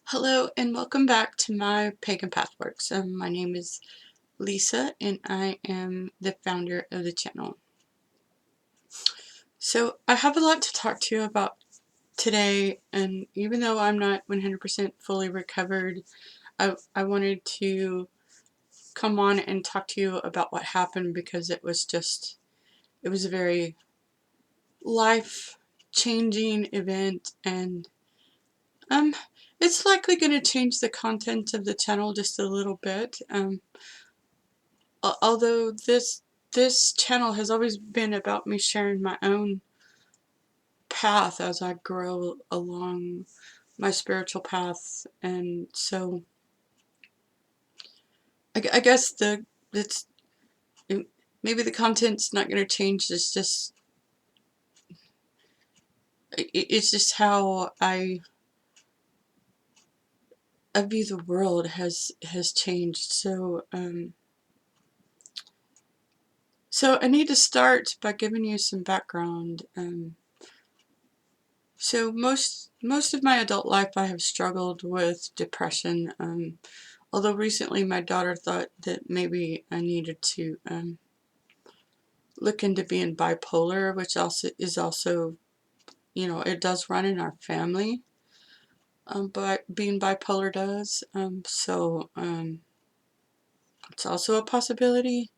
Hello and welcome back to my Pagan Pathworks. My name is Lisa and I am the founder of the channel. So I have a lot to talk to you about today, and even though I'm not 100% fully recovered, I wanted to come on and talk to you about what happened because it was a very life-changing event, and it's likely going to change the content of the channel just a little bit. Although this channel has always been about me sharing my own path as I grow along my spiritual path, and so I guess it's maybe the content's not going to change. It's just how I view the world has changed. So I need to start by giving you some background. So most of my adult life I have struggled with depression. Although recently my daughter thought that maybe I needed to look into being bipolar, which also, it does run in our family. But being bipolar does. It's also a possibility.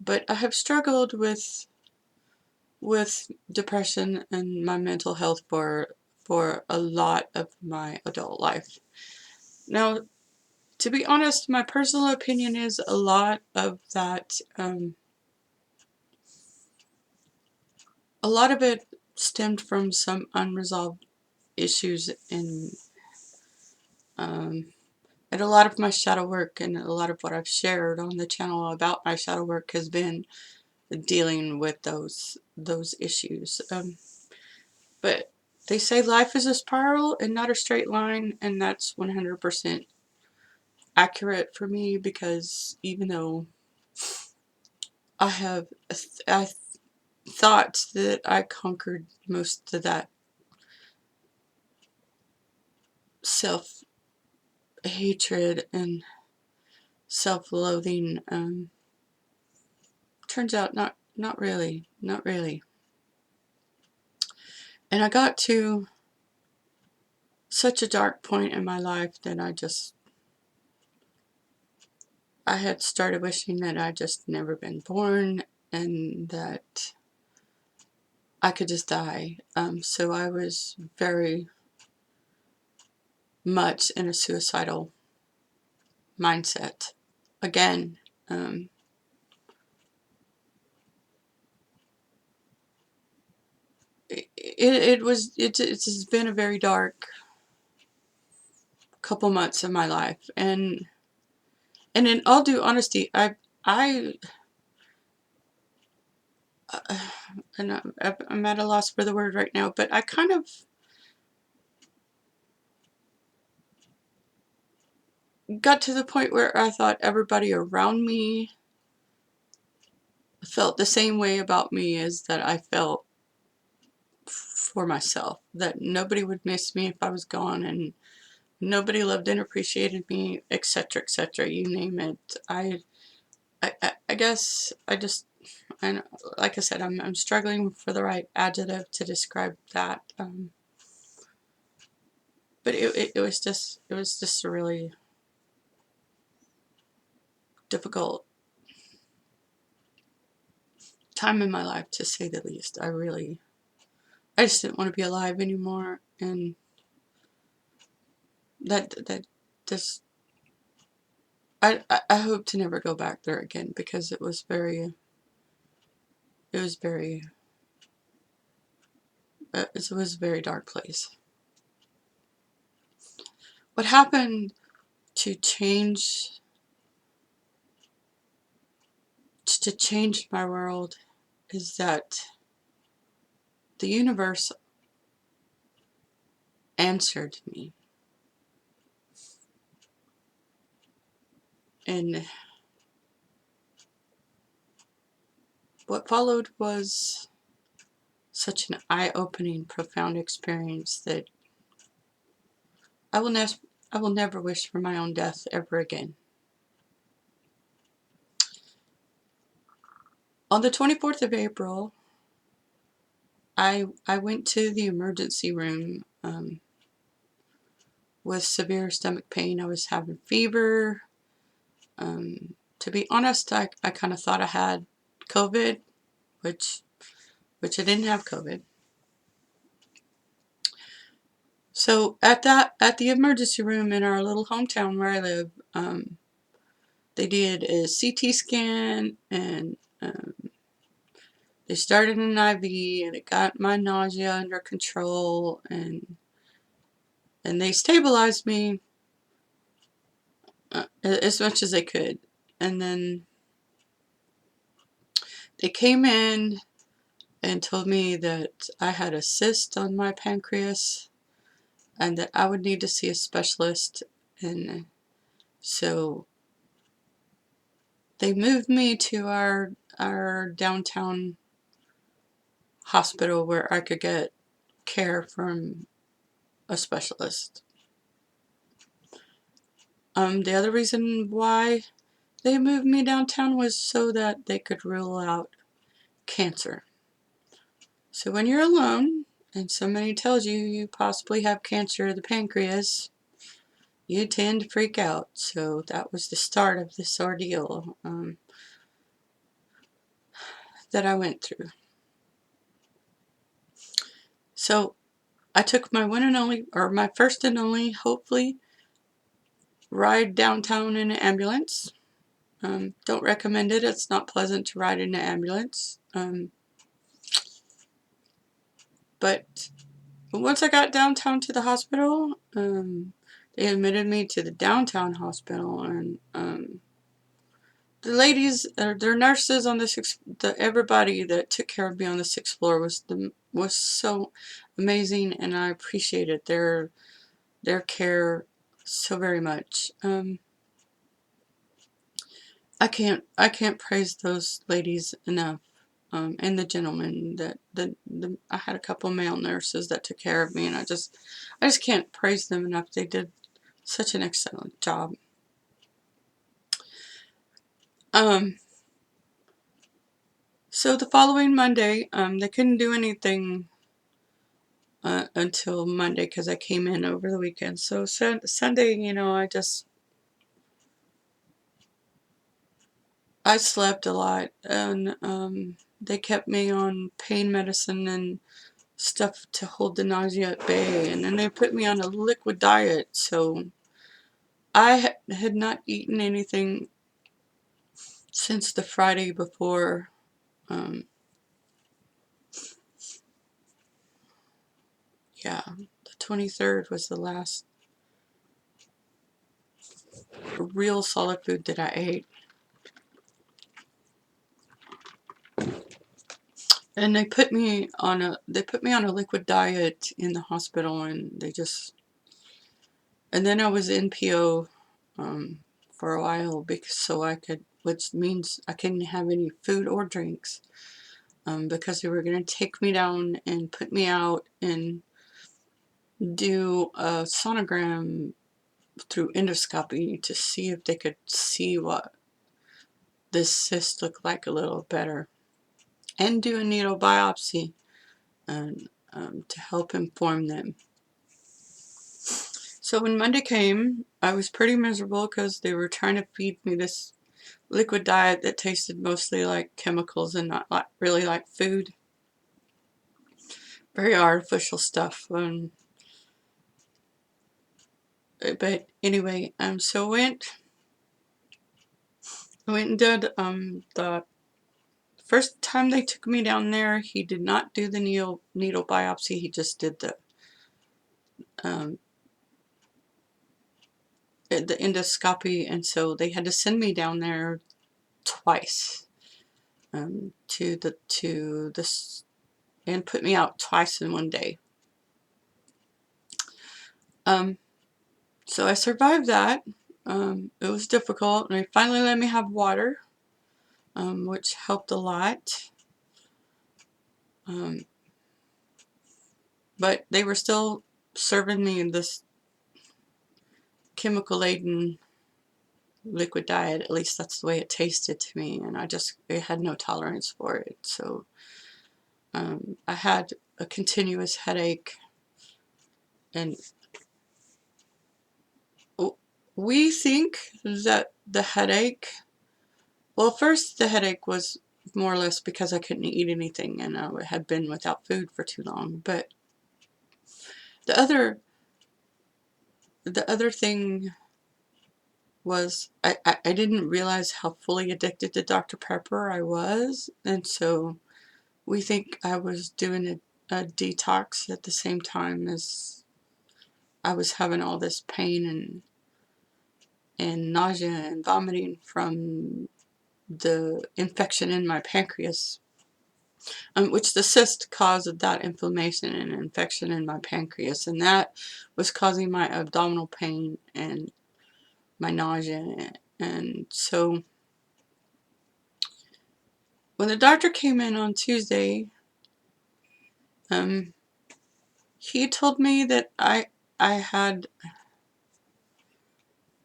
But I have struggled with depression and my mental health for a lot of my adult life. Now, to be honest, my personal opinion is a lot of that, a lot of it stemmed from some unresolved issues um, and a lot of my shadow work and a lot of what I've shared on the channel about my shadow work has been dealing with those issues. But they say life is a spiral and not a straight line, and that's 100% accurate for me, because even though I thought that I conquered most of that self-hatred and self-loathing, turns out not really, not really. And I got to such a dark point in my life that I had started wishing that I'd just never been born and that I could just die. So I was very much in a suicidal mindset. Again, it's been a very dark couple months of my life, and in all due honesty, I and I'm at a loss for the word right now, but I kind of got to the point where I thought everybody around me felt the same way about me as that I felt for myself. That nobody would miss me if I was gone, and nobody loved and appreciated me, etc., etc. You name it. I guess and like I said, I'm struggling for the right adjective to describe that. But it was just a really difficult time in my life, to say the least. I just didn't want to be alive anymore, and that just I hope to never go back there again, because it was very it was a very dark place. What happened to change my world is that the universe answered me, and what followed was such an eye-opening, profound experience that I will I will never wish for my own death ever again. On the 24th of April, I went to the emergency room with severe stomach pain. I was having fever. To be honest, I kind of thought I had COVID, which I didn't have COVID. So at the emergency room in our little hometown where I live, they did a CT scan, and they started an IV, and it got my nausea under control, and they stabilized me as much as they could. And then they came in and told me that I had a cyst on my pancreas and that I would need to see a specialist. And so they moved me to our downtown hospital where I could get care from a specialist. The other reason why they moved me downtown was so that they could rule out cancer. So when you're alone and somebody tells you you possibly have cancer of the pancreas, you tend to freak out. So that was the start of this ordeal that I went through. So I took my one and only, or my first and only, hopefully, ride downtown in an ambulance. Don't recommend it. It's not pleasant to ride in an ambulance. But once I got downtown to the hospital, they admitted me to the downtown hospital, and the ladies, their nurses on everybody that took care of me on the 6th floor was so amazing, and I appreciated their care so very much. I can't praise those ladies enough, and the gentlemen I had a couple male nurses that took care of me, and I just can't praise them enough. They did such an excellent job. So the following Monday, they couldn't do anything until Monday because I came in over the weekend. So Sunday, I slept a lot, and they kept me on pain medicine and stuff to hold the nausea at bay, and then they put me on a liquid diet. So I had not eaten anything since the Friday before. Yeah, the 23rd was the last real solid food that I ate. And they put me on a liquid diet in the hospital, and then I was in PO for a while, which means I couldn't have any food or drinks, because they were going to take me down and put me out and do a sonogram through endoscopy to see if they could see what this cyst looked like a little better, and do a needle biopsy and to help inform them. So when Monday came, I was pretty miserable because they were trying to feed me this liquid diet that tasted mostly like chemicals and not really like food. Very artificial stuff. But anyway, so I went and did the first time they took me down there. He did not do the needle biopsy. He just did the endoscopy, and so they had to send me down there twice to this, and put me out twice in one day. So I survived that. It was difficult, and they finally let me have water, which helped a lot. But they were still serving me this chemical laden liquid diet. At least that's the way it tasted to me, and I had no tolerance for it. So I had a continuous headache, and we think that the headache, well, first the headache was more or less because I couldn't eat anything and I had been without food for too long. But the other thing was I didn't realize how fully addicted to Dr. Pepper I was, and so we think I was doing a detox at the same time as I was having all this pain and nausea and vomiting from the infection in my pancreas, which the cyst caused that inflammation and infection in my pancreas, and that was causing my abdominal pain and my nausea. And so when the doctor came in on Tuesday, he told me that I had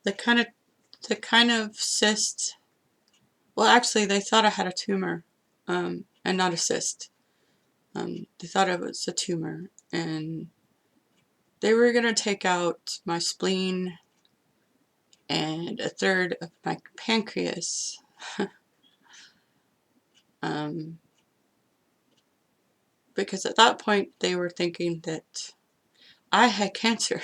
the kind of cyst. Well, actually, they thought I had a tumor, and not a cyst. They thought it was a tumor, and they were gonna take out my spleen and a third of my pancreas. Because at that point they were thinking that I had cancer.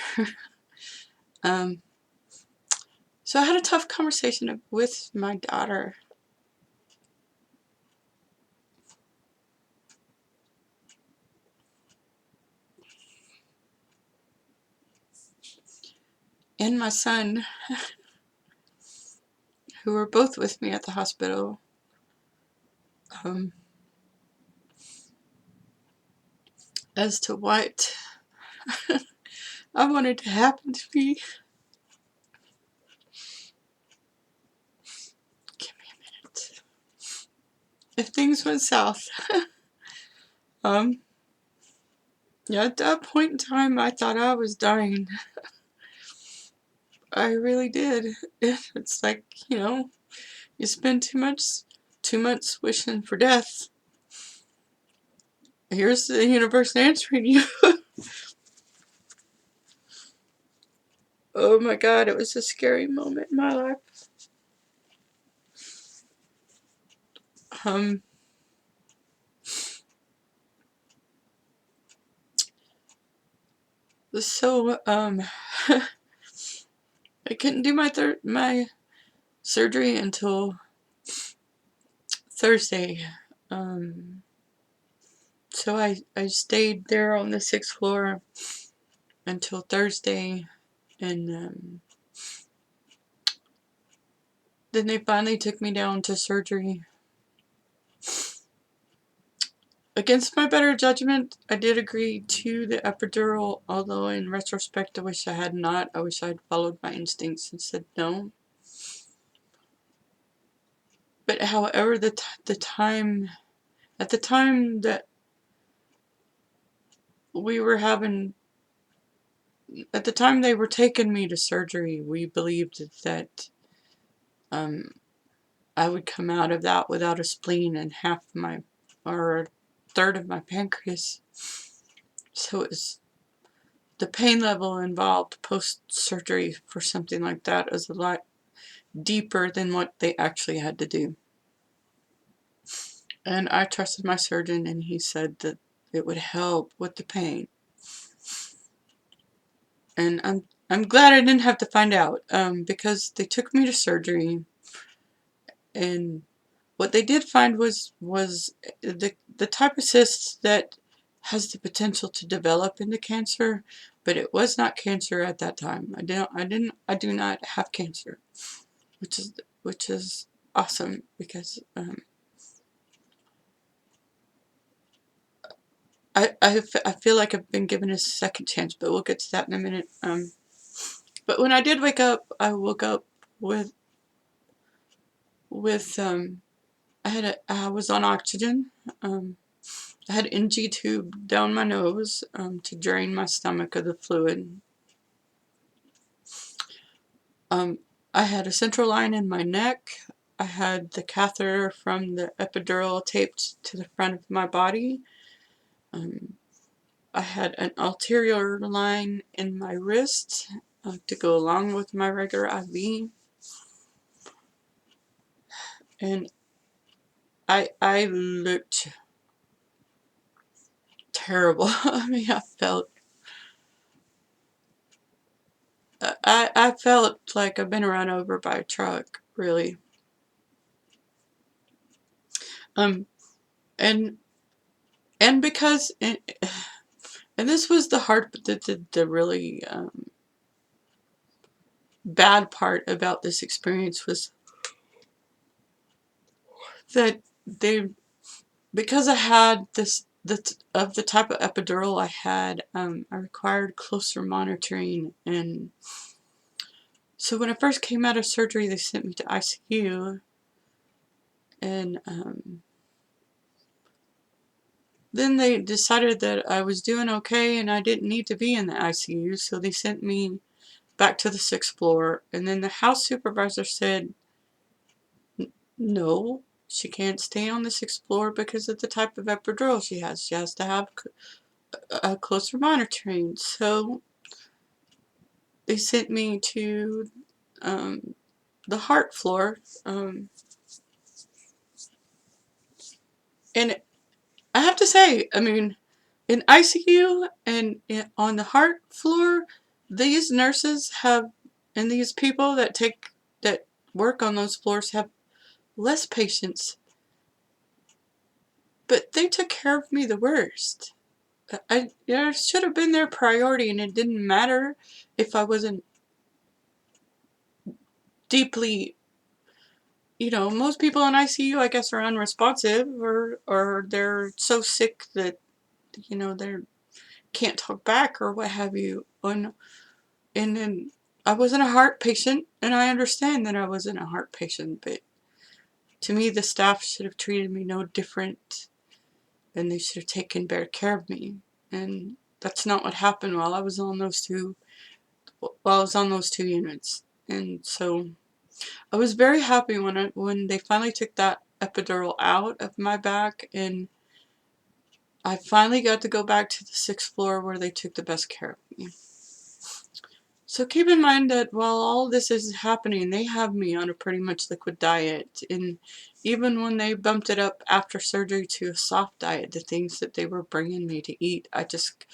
So I had a tough conversation with my daughter. And my son, who were both with me at the hospital, as to what I wanted to happen to me. Give me a minute. If things went south, yeah, at that point in time, I thought I was dying. I really did. It's like, you spend 2 months wishing for death. Here's the universe answering you. Oh my God, it was a scary moment in my life. So, I couldn't do my surgery until Thursday. So I stayed there on the 6th floor until Thursday, and then they finally took me down to surgery. Against my better judgment, I did agree to the epidural, although in retrospect I wish I had not. I wish I had followed my instincts and said no. But however, at the time that we were having, at the time they were taking me to surgery, we believed that I would come out of that without a spleen and or a third of my pancreas. So it was, the pain level involved post-surgery for something like that is a lot deeper than what they actually had to do. And I trusted my surgeon, and he said that it would help with the pain. And I'm glad I didn't have to find out, because they took me to surgery, and what they did find was the type of cyst that has the potential to develop into cancer, but it was not cancer at that time. I do not have cancer, which is awesome, because I feel like I've been given a second chance, but we'll get to that in a minute. But when I did wake up, I woke up with I was on oxygen. I had an NG tube down my nose to drain my stomach of the fluid. I had a central line in my neck. I had the catheter from the epidural taped to the front of my body. I had an ulterior line in my wrist to go along with my regular IV. And I looked terrible. I mean, I felt like I've been run over by a truck, really. Um, and because, and this was the hard, the really bad part about this experience was that because I had the type of epidural I had, I required closer monitoring. And so when I first came out of surgery, they sent me to ICU, and then they decided that I was doing okay and I didn't need to be in the ICU, so they sent me back to the 6th floor. And then the house supervisor said, no, she can't stay on the 6th floor because of the type of epidural she has. She has to have a closer monitoring. So they sent me to the heart floor. And I have to say, I mean, in ICU and on the heart floor, these nurses have, and these people that work on those floors have less patience, but they took care of me the worst. I should have been their priority, and it didn't matter if I wasn't deeply, most people in ICU, I guess, are unresponsive, or they're so sick that, they can't talk back or what have you. And then I wasn't a heart patient, and I understand that I wasn't a heart patient, but to me, the staff should have treated me no different, and they should have taken better care of me. And that's not what happened while I was on those two units. And so I was very happy when they finally took that epidural out of my back, and I finally got to go back to the 6th floor where they took the best care of me. So keep in mind that while all this is happening, they have me on a pretty much liquid diet. And even when they bumped it up after surgery to a soft diet, the things that they were bringing me to eat, I just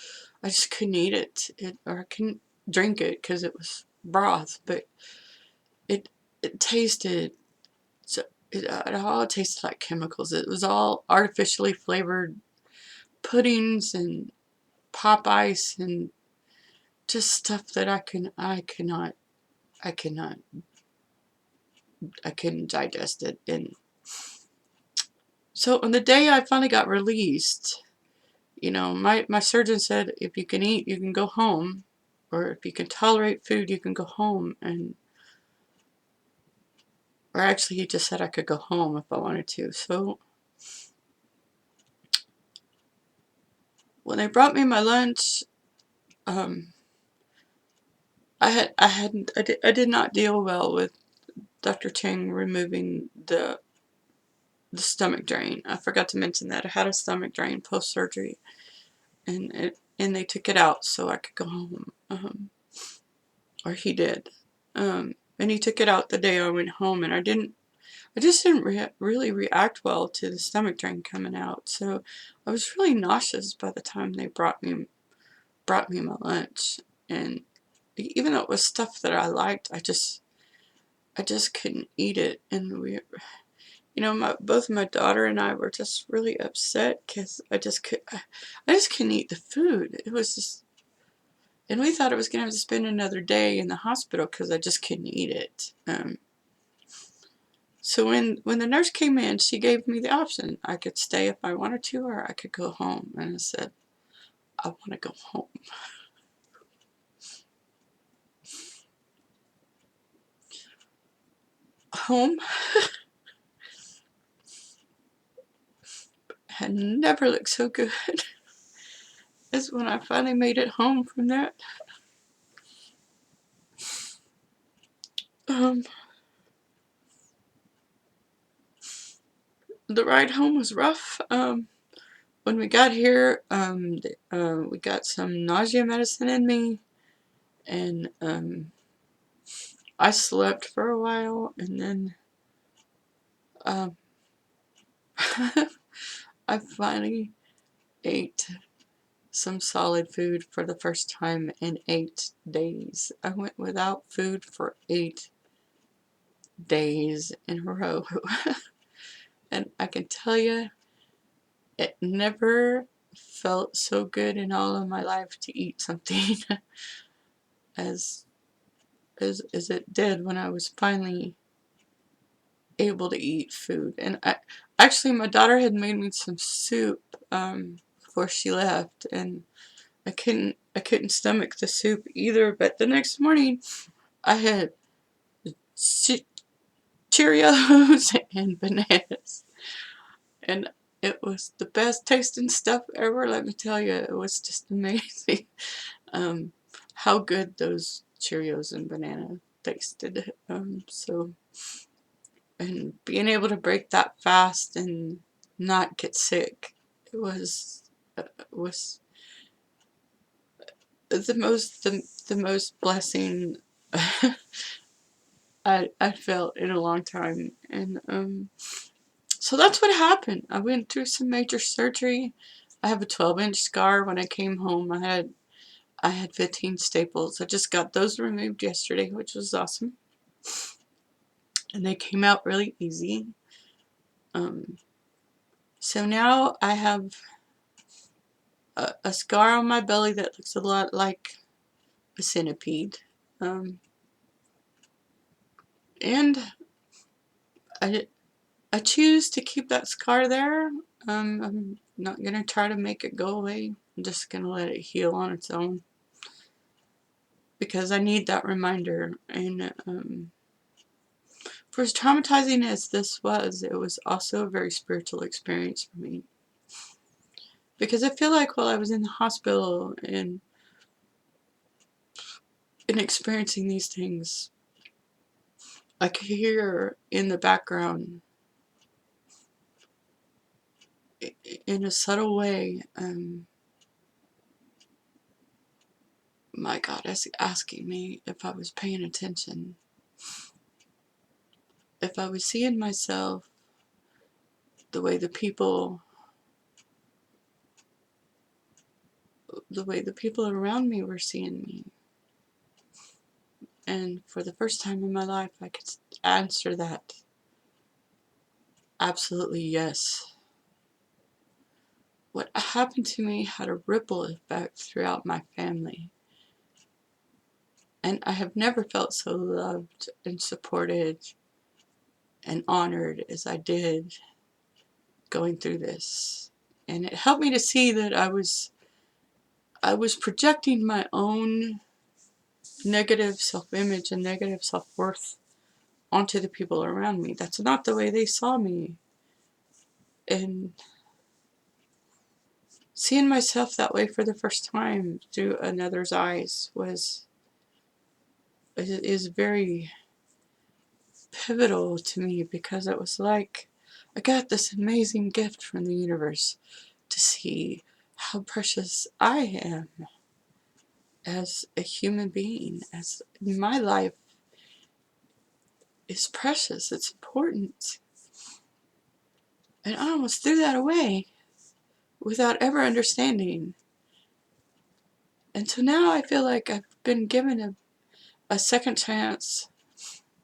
couldn't eat it, or I couldn't drink it because it was broth. But it tasted, so it all tasted like chemicals. It was all artificially flavored puddings and pop ice and just stuff that I couldn't digest it. And so on the day I finally got released, my surgeon said, if you can eat, you can go home, or if you can tolerate food, you can go home. Or actually, he just said I could go home if I wanted to. So when they brought me my lunch, I did not deal well with Dr. Cheng removing the stomach drain. I forgot to mention that I had a stomach drain post surgery, and they took it out so I could go home. Or he did. And he took it out the day I went home, and I just didn't really react well to the stomach drain coming out. So I was really nauseous by the time they brought me my lunch. And even though it was stuff that I liked, I just couldn't eat it. And both my daughter and I were just really upset because I just couldn't eat the food. It was just, and we thought I was going to have to spend another day in the hospital because I just couldn't eat it. So when the nurse came in, she gave me the option. I could stay if I wanted to, or I could go home. And I said, I want to go home. Home had never looked so good as when I finally made it home from that. The ride home was rough. When we got here, we got some nausea medicine in me, and I slept for a while, and then um, I finally ate some solid food for the first time in 8 days. I went without food for 8 days in a row. And I can tell you, it never felt so good in all of my life to eat something as as it did when I was finally able to eat food. And actually my daughter had made me some soup before she left, and I couldn't stomach the soup either. But the next morning I had Cheerios and bananas, and it was the best tasting stuff ever. Let me tell you, it was just amazing. um, how good those Cheerios and banana tasted. And being able to break that fast and not get sick, it was the most blessing I felt in a long time. And so that's what happened. I went through some major surgery. I have a 12-inch scar. When I came home, I had 15 staples. I just got those removed yesterday, which was awesome. And they came out really easy. Um, so now I have a scar on my belly that looks a lot like a centipede. Um, and I, I choose to keep that scar there. I'm not going to try to make it go away. I'm just going to let it heal on its own, because I need that reminder. And for as traumatizing as this was, it was also a very spiritual experience for me. Because I feel like while I was in the hospital and experiencing these things, I could hear in the background, in a subtle way, my God is asking me if I was paying attention, if I was seeing myself the way the people around me were seeing me. And for the first time in my life, I could answer that absolutely yes. What happened to me had a ripple effect throughout my family. And I have never felt so loved and supported and honored as I did going through this. And it helped me to see that I was projecting my own negative self-image and negative self-worth onto the people around me. That's not the way they saw me. And seeing myself that way for the first time through another's eyes is very pivotal to me, because it was like I got this amazing gift from the universe to see how precious I am as a human being, as my life is precious, it's important. And I almost threw that away without ever understanding. And so now I feel like I've been given a second chance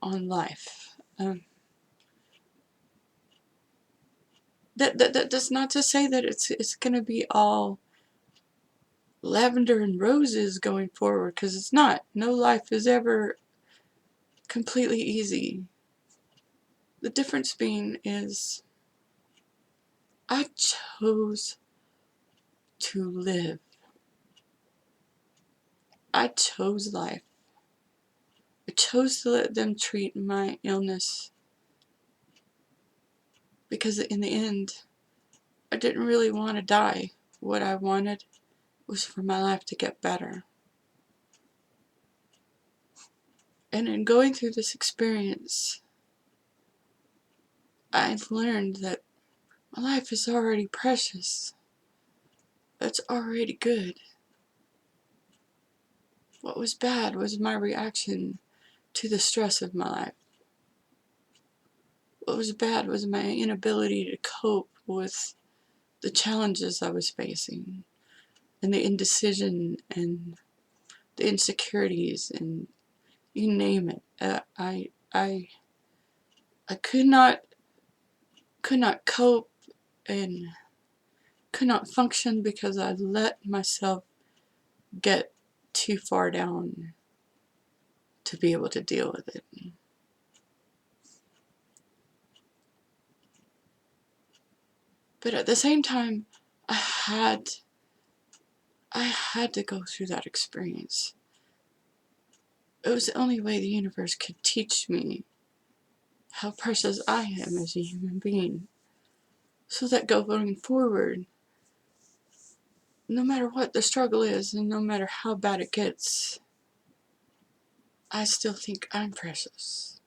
on life. That's not to say that it's going to be all lavender and roses going forward, because it's not. No life is ever completely easy. The difference being is I chose to live. I chose life. I chose to let them treat my illness, because in the end, I didn't really want to die. What I wanted was for my life to get better. And in going through this experience, I've learned that my life is already precious. It's already good. What was bad was my reaction to the stress of my life. What was bad was my inability to cope with the challenges I was facing, and the indecision, and the insecurities, and you name it. I could not cope and could not function because I let myself get too far down to be able to deal with it. But at the same time, I had to go through that experience. It was the only way the universe could teach me how precious I am as a human being, so that going forward, no matter what the struggle is and no matter how bad it gets, I still think I'm precious.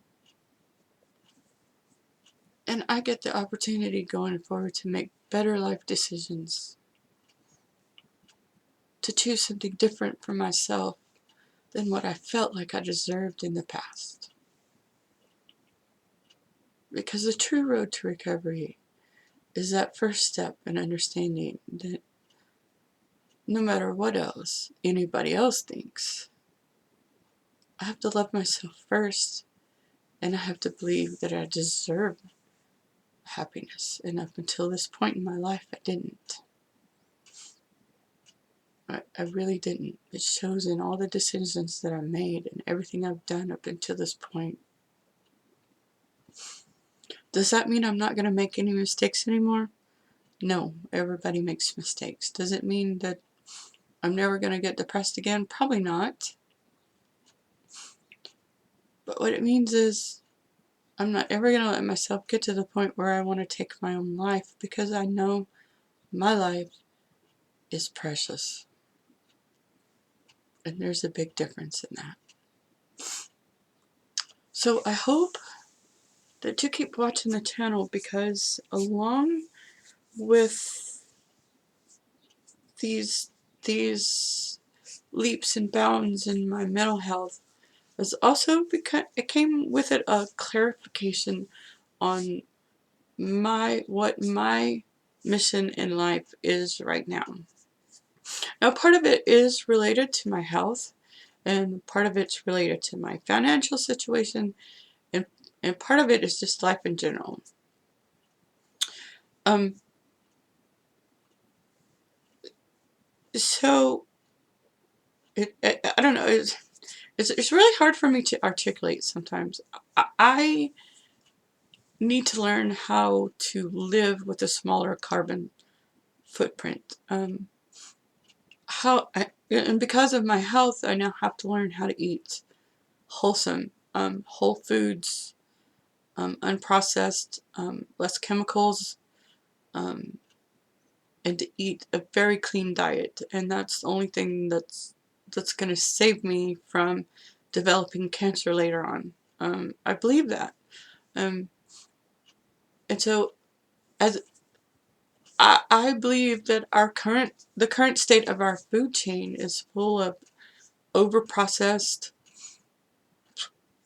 And I get the opportunity going forward to make better life decisions, to choose something different for myself than what I felt like I deserved in the past. Because the true road to recovery is that first step in understanding that no matter what else anybody else thinks, I have to love myself first, and I have to believe that I deserve happiness. And up until this point in my life, I didn't. I really didn't. It shows in all the decisions that I made and everything I've done up until this point. Does that mean I'm not going to make any mistakes anymore? No, everybody makes mistakes. Does it mean that I'm never going to get depressed again? Probably not. But what it means is I'm not ever going to let myself get to the point where I want to take my own life, because I know my life is precious. And there's a big difference in that. So I hope that you keep watching the channel, because along with these leaps and bounds in my mental health, it came with it a clarification on what my mission in life is right now. Now, part of it is related to my health, and part of it's related to my financial situation, and part of it is just life in general. So I don't know. It's really hard for me to articulate sometimes. I need to learn how to live with a smaller carbon footprint. And because of my health, I now have to learn how to eat wholesome, whole foods, unprocessed, less chemicals, and to eat a very clean diet. And that's the only thing that's going to save me from developing cancer later on. I believe that. And so, as I believe that the current state of our food chain is full of overprocessed,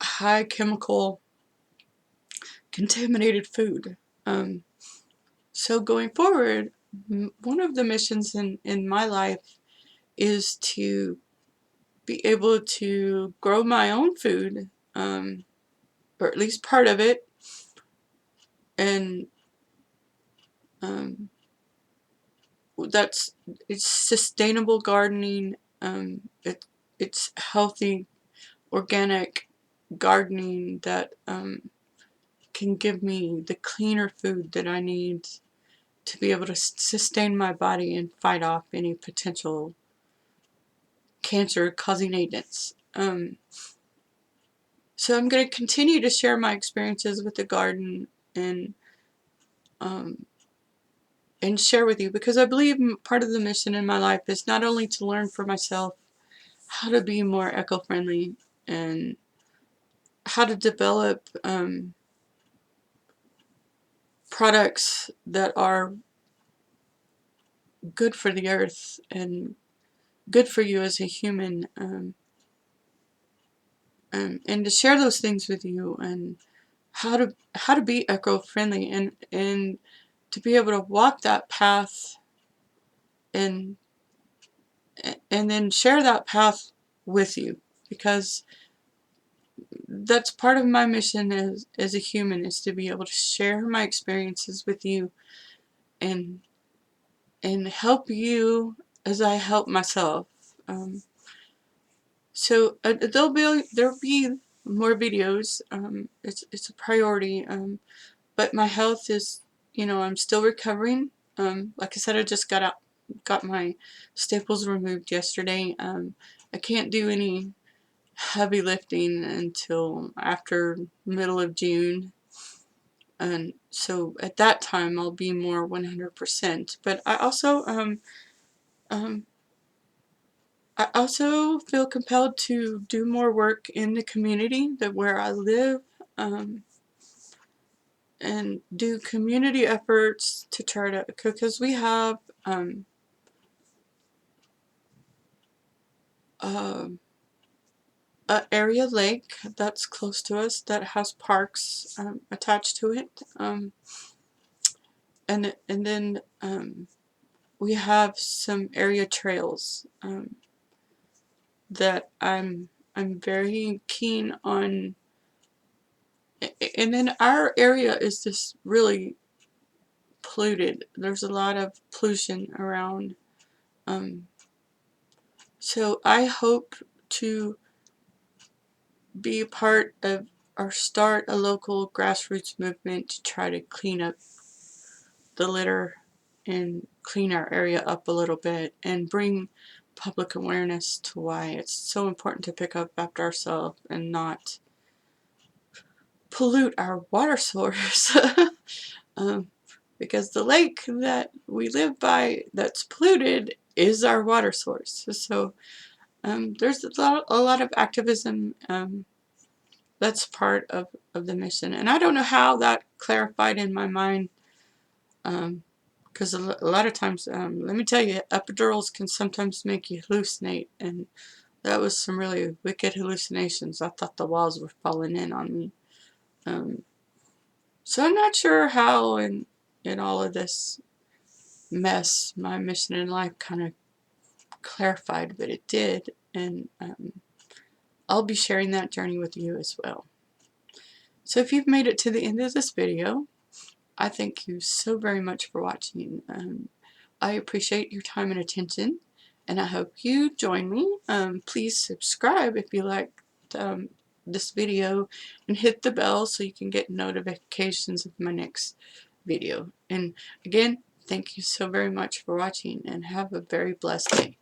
high chemical, contaminated food. So going forward, one of the missions in my life is to be able to grow my own food, or at least part of it, and it's sustainable gardening. It's healthy, organic gardening that can give me the cleaner food that I need to be able to sustain my body and fight off any potential cancer-causing agents. So I'm going to continue to share my experiences with the garden, and share with you, because I believe part of the mission in my life is not only to learn for myself how to be more eco-friendly and how to develop products that are good for the earth and good for you as a human, and to share those things with you, and how to be eco-friendly, and to be able to walk that path, and then share that path with you, because that's part of my mission as a human, is to be able to share my experiences with you, and help you as I help myself. So there'll be more videos. It's a priority. But my health is, I'm still recovering. Like I said, I just got my staples removed yesterday. I can't do any heavy lifting until after middle of June, and so at that time I'll be more 100%. But um, I also feel compelled to do more work in the community where I live, and do community efforts to try to, because we have um, a area lake that's close to us that has parks attached to it, and then we have some area trails that I'm very keen on. And then our area is just really polluted. There's a lot of pollution around. So I hope to be a part of, or start a local grassroots movement to try to clean up the litter and clean our area up a little bit, and bring public awareness to why it's so important to pick up after ourselves and not pollute our water source. um, because the lake that we live by that's polluted is our water source. So there's a lot of activism that's part of the mission. And I don't know how that clarified in my mind, because a lot of times, let me tell you, epidurals can sometimes make you hallucinate, and that was some really wicked hallucinations. I thought the walls were falling in on me. So I'm not sure how in all of this mess my mission in life kind of clarified, but it did, and I'll be sharing that journey with you as well. So if you've made it to the end of this video, I thank you so very much for watching. I appreciate your time and attention, and I hope you join me. Please subscribe if you liked this video, and hit the bell so you can get notifications of my next video. And again, thank you so very much for watching, and have a very blessed day.